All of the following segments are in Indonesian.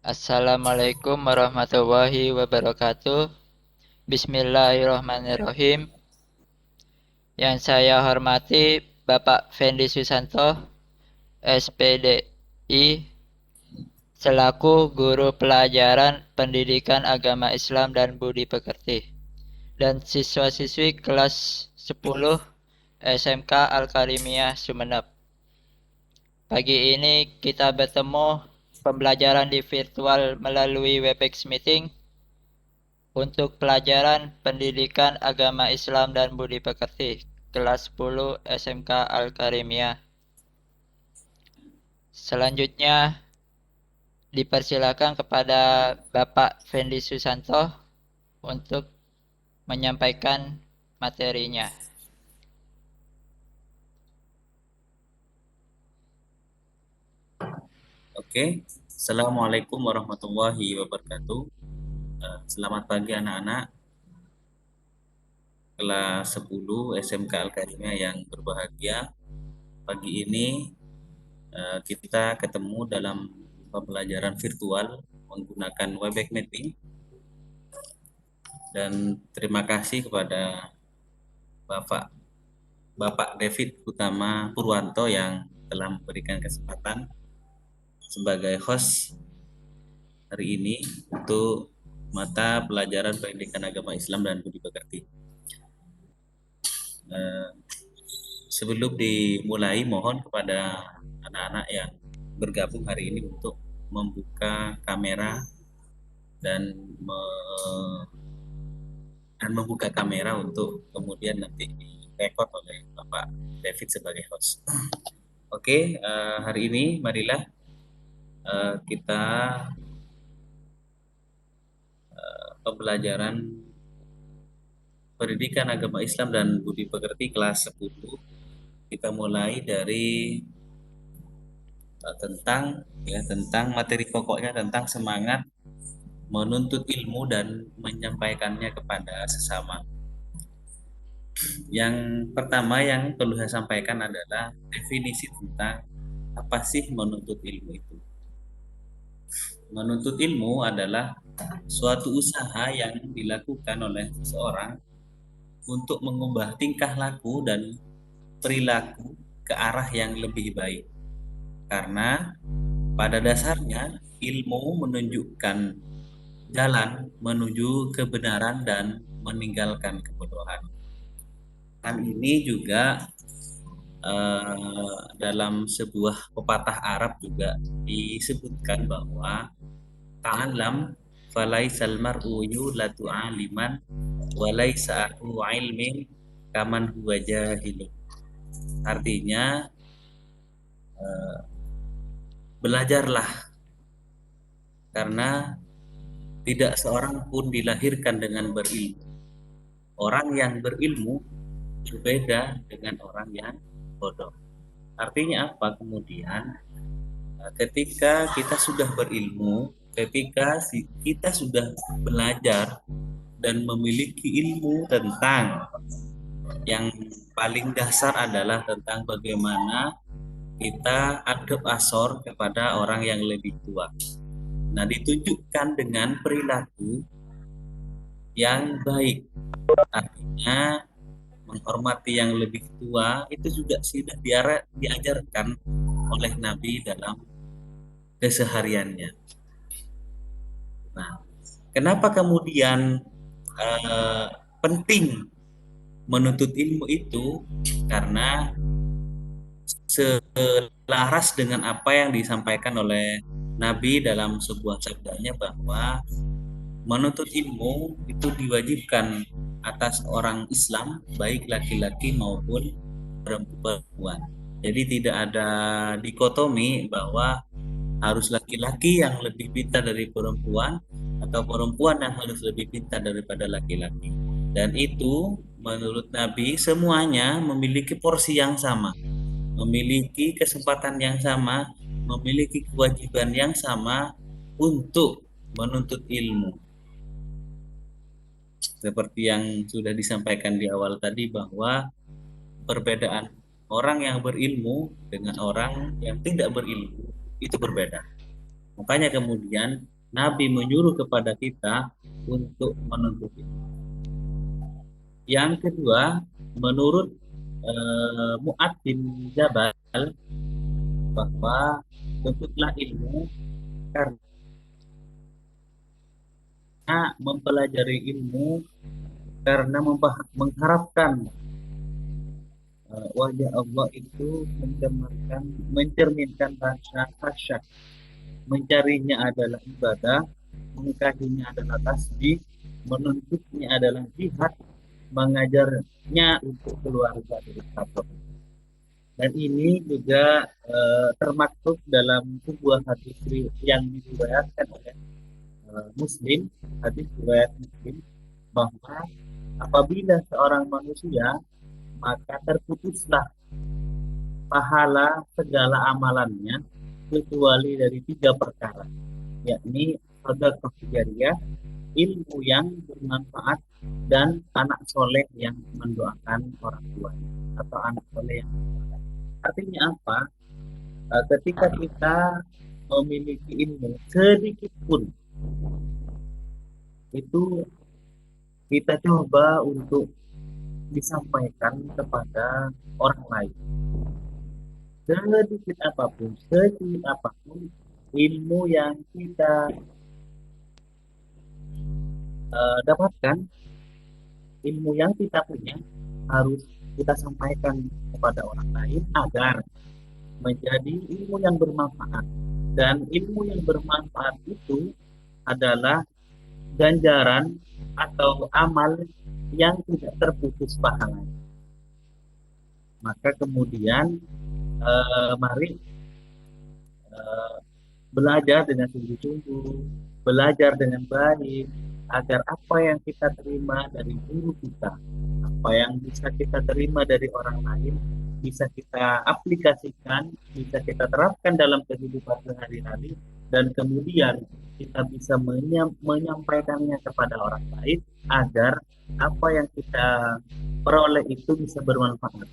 Assalamualaikum warahmatullahi wabarakatuh. Bismillahirrahmanirrahim. Yang saya hormati Bapak Fendi Susanto, SPDI, selaku Guru Pelajaran Pendidikan Agama Islam dan Budi Pekerti, dan siswa-siswi kelas 10 SMK Al-Karimiyah Sumeneb. Pagi ini kita bertemu pembelajaran di virtual melalui Webex Meeting untuk pelajaran Pendidikan Agama Islam dan Budi Pekerti kelas 10 SMK Al-Karimiyah. Selanjutnya dipersilakan kepada Bapak Fendi Susanto untuk menyampaikan materinya. Oke, Assalamualaikum warahmatullahi wabarakatuh. Selamat pagi anak-anak kelas 10 SMK Al-Karimah yang berbahagia. Pagi ini kita ketemu dalam pembelajaran virtual menggunakan Webex Meeting, dan terima kasih kepada Bapak Bapak David Utama Purwanto yang telah memberikan kesempatan sebagai host hari ini untuk mata pelajaran Pendidikan Agama Islam dan Budi Pekerti. Sebelum dimulai, mohon kepada anak-anak yang bergabung hari ini untuk membuka kamera dan membuka kamera untuk kemudian nanti direkod oleh Bapak David sebagai host. Oke, hari ini marilah kita pembelajaran Pendidikan Agama Islam dan Budi Pekerti kelas 10. Kita mulai dari tentang materi pokoknya, tentang semangat menuntut ilmu dan menyampaikannya kepada sesama. Yang pertama yang perlu saya sampaikan adalah definisi tentang apa sih menuntut ilmu itu. Menuntut ilmu adalah suatu usaha yang dilakukan oleh seseorang untuk mengubah tingkah laku dan perilaku ke arah yang lebih baik. Karena pada dasarnya ilmu menunjukkan jalan menuju kebenaran dan meninggalkan kebodohan. Hal ini juga dalam sebuah pepatah Arab juga disebutkan bahwa ta'allam falaisal mar'u yulatu aliman walaisa aku ilmin kaman huwa jahilun. Artinya belajarlah, karena tidak seorang pun dilahirkan dengan berilmu. Orang yang berilmu berbeda dengan orang yang bodoh. Artinya apa kemudian? Ketika kita sudah berilmu, ketika kita sudah belajar dan memiliki ilmu tentang yang paling dasar adalah tentang bagaimana kita adab asor kepada orang yang lebih tua. Nah, ditunjukkan dengan perilaku yang baik. Artinya menghormati yang lebih tua itu juga sudah diajarkan oleh Nabi dalam kesehariannya. Nah, kenapa kemudian penting menuntut ilmu itu? Karena selaras dengan apa yang disampaikan oleh Nabi dalam sebuah sabdanya, bahwa menuntut ilmu itu diwajibkan atas orang Islam, baik laki-laki maupun perempuan. Jadi tidak ada dikotomi bahwa harus laki-laki yang lebih pintar dari perempuan atau perempuan yang harus lebih pintar daripada laki-laki. Dan itu menurut Nabi semuanya memiliki porsi yang sama, memiliki kesempatan yang sama, memiliki kewajiban yang sama untuk menuntut ilmu. Seperti yang sudah disampaikan di awal tadi, bahwa perbedaan orang yang berilmu dengan orang yang tidak berilmu itu berbeda. Makanya kemudian Nabi menyuruh kepada kita untuk menuntut ilmu. Yang kedua, menurut Mu'adz bin Jabal, bahwa tuntutlah ilmu karena mempelajari ilmu karena mengharapkan wajah Allah itu mencerminkan rasa khasyat. Mencarinya adalah ibadah, mengkajinya adalah tasbih, menuntutnya adalah jihad, mengajarnya untuk keluarga dari kabur. Dan ini juga termaktub dalam sebuah hadis yang diriwayatkan oleh Muslim, hadis riwayat Muslim, bahwa apabila seorang manusia, maka terputuslah pahala segala amalannya kecuali dari 3 perkara, yakni sedekah jariyah, ilmu yang bermanfaat, dan anak soleh yang mendoakan orang tuanya atau anak soleh yang mendoakan. Artinya apa? Ketika kita memiliki ilmu sedikit pun, itu kita coba untuk disampaikan kepada orang lain. Sedikit apapun, sekecil apapun ilmu yang kita dapatkan, ilmu yang kita punya harus kita sampaikan kepada orang lain agar menjadi ilmu yang bermanfaat. Dan ilmu yang bermanfaat itu adalah ganjaran atau amal yang tidak terputus pahalanya. Maka kemudian mari belajar dengan sungguh-sungguh, belajar dengan baik, agar apa yang kita terima dari guru kita, apa yang bisa kita terima dari orang lain, bisa kita aplikasikan, bisa kita terapkan dalam kehidupan sehari-hari, dan kemudian kita bisa menyampaikannya kepada orang lain, agar apa yang kita peroleh itu bisa bermanfaat.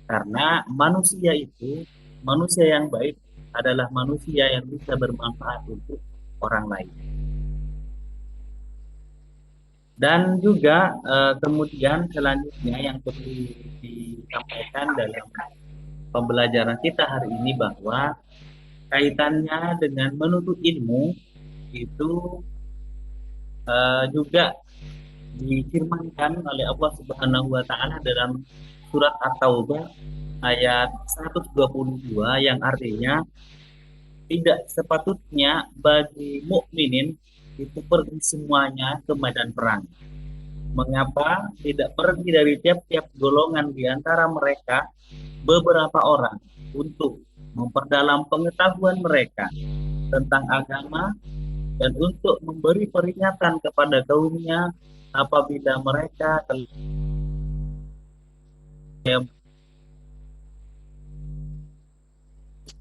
Karena manusia yang baik adalah manusia yang bisa bermanfaat untuk orang lain. Dan juga kemudian selanjutnya yang perlu disampaikan dalam pembelajaran kita hari ini, bahwa kaitannya dengan menuntut ilmu itu juga difirmankan oleh Allah Subhanahu wa taala dalam surat At-Taubah ayat 122, yang artinya tidak sepatutnya bagi mukminin itu pergi semuanya ke medan perang. Mengapa tidak pergi dari tiap-tiap golongan di antara mereka beberapa orang untuk memperdalam pengetahuan mereka tentang agama, dan untuk memberi peringatan kepada kaumnya apabila mereka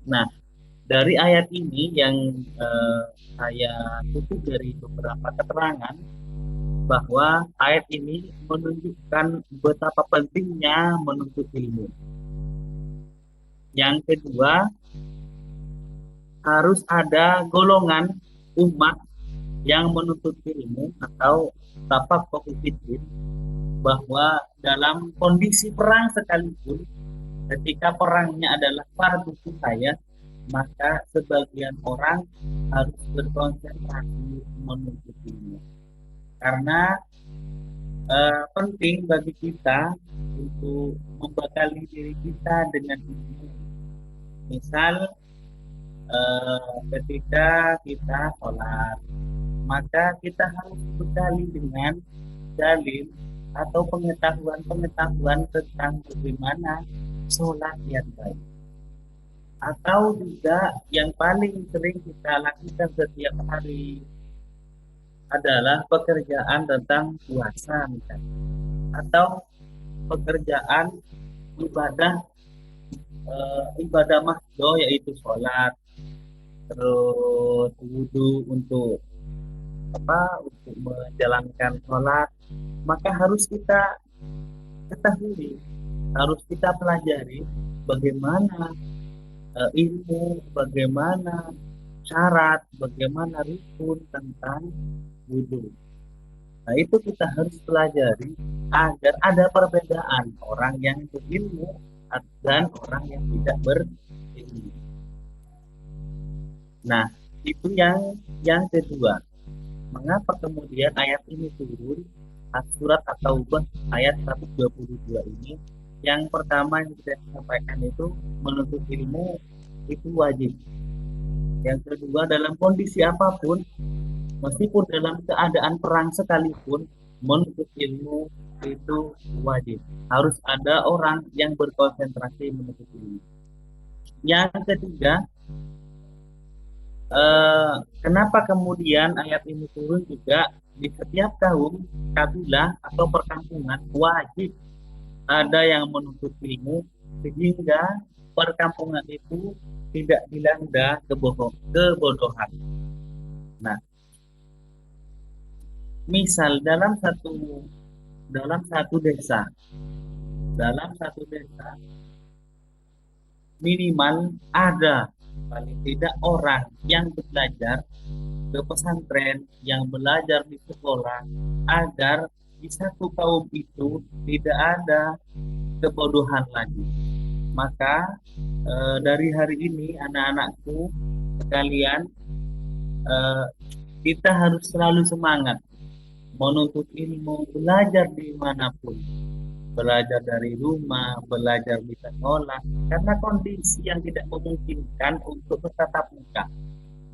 Nah, dari ayat ini yang saya kutip dari beberapa keterangan, bahwa ayat ini menunjukkan betapa pentingnya menuntut ilmu. Yang kedua, harus ada golongan umat yang menuntut ilmu atau tafaqquh fiddin, bahwa dalam kondisi perang sekalipun, ketika perangnya adalah fardu kifayah, maka sebagian orang harus berkonsentrasi menuntut ilmu. Karena penting bagi kita untuk membekali diri kita dengan ilmu. Misal ketika kita sholat, maka kita harus bekali dengan dalil atau pengetahuan-pengetahuan tentang bagaimana sholat yang baik. Atau juga yang paling sering kita lakukan setiap hari adalah pekerjaan tentang puasa misalnya, atau pekerjaan ibadah ibadah mahdoh, yaitu sholat, terus wudhu untuk untuk menjalankan sholat. Maka harus kita ketahui, harus kita pelajari bagaimana ilmu, bagaimana syarat, bagaimana rukun tentang wudhu. Nah, itu kita harus pelajari agar ada perbedaan orang yang berilmu dan orang yang tidak berilmu. Nah, itu yang kedua. Mengapa kemudian ayat ini turun? Surat At-Taubah ayat 122 ini. Yang pertama yang kita sampaikan itu menuntut ilmu itu wajib. Yang kedua, dalam kondisi apapun, meskipun dalam keadaan perang sekalipun, menuntut ilmu itu wajib. Harus ada orang yang berkonsentrasi menuntut ilmu. Yang ketiga, eh, kenapa kemudian ayat ini turun juga di setiap kaum, kabilah atau perkampungan wajib ada yang menuntut ilmu sehingga perkampungan itu tidak dilanda kebodohan. Nah, misal dalam satu desa, dalam satu desa minimal ada paling tidak orang yang belajar ke pesantren, yang belajar di sekolah, agar di satu kaum itu tidak ada kebodohan lagi. Maka dari hari ini anak-anakku sekalian, eh, kita harus selalu semangat menuntut ilmu, belajar dimanapun, belajar dari rumah, belajar di sekolah, karena kondisi yang tidak memungkinkan untuk bertatap muka.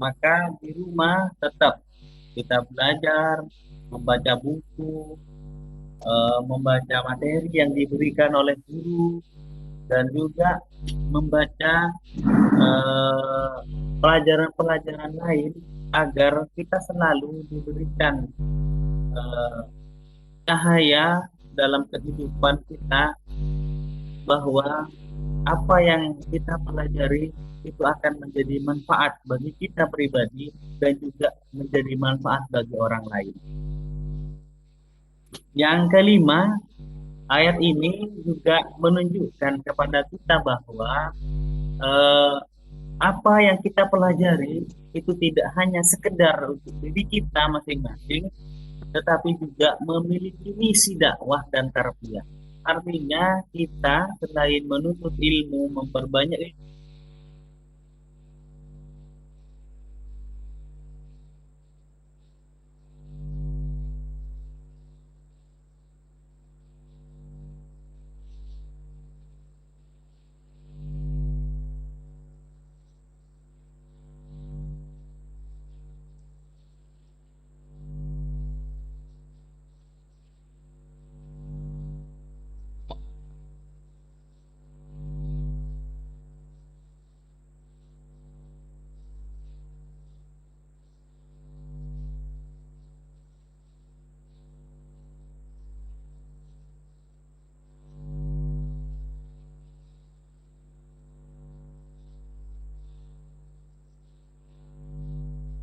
Maka di rumah tetap kita belajar, membaca buku, membaca materi yang diberikan oleh guru, dan juga membaca pelajaran-pelajaran lain agar kita selalu diberikan eh, cahaya dalam kehidupan kita bahwa apa yang kita pelajari itu akan menjadi manfaat bagi kita pribadi dan juga menjadi manfaat bagi orang lain. Yang kelima, ayat ini juga menunjukkan kepada kita bahwa eh, apa yang kita pelajari itu tidak hanya sekedar untuk diri kita masing-masing, tetapi juga memiliki misi dakwah dan tarbiyah. Artinya kita selain menuntut ilmu, memperbanyak ilmu,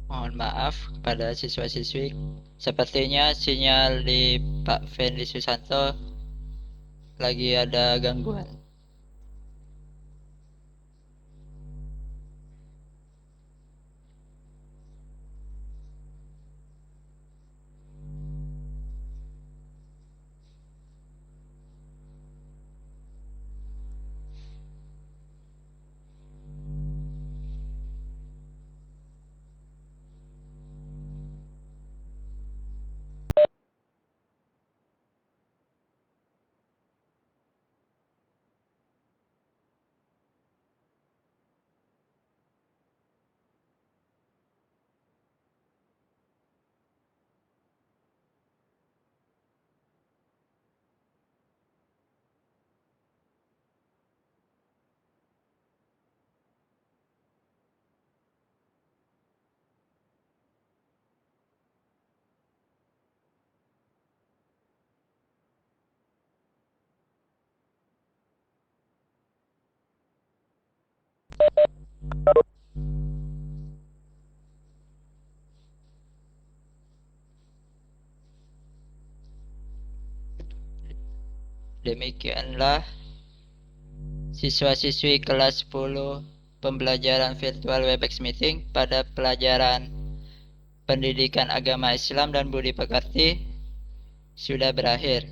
Mohon maaf kepada siswa-siswi. Sepertinya sinyal di Pak Fendi Susanto lagi ada gangguan. Demikianlah siswa-siswi kelas 10 pembelajaran virtual Webex Meeting pada pelajaran Pendidikan Agama Islam dan Budi Pekerti sudah berakhir.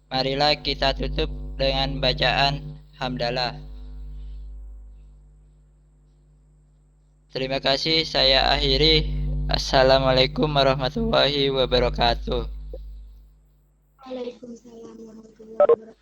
Marilah kita tutup dengan bacaan hamdalah. Terima kasih, saya akhiri. Assalamualaikum warahmatullahi wabarakatuh. Waalaikumsalam warahmatullahi wabarakatuh.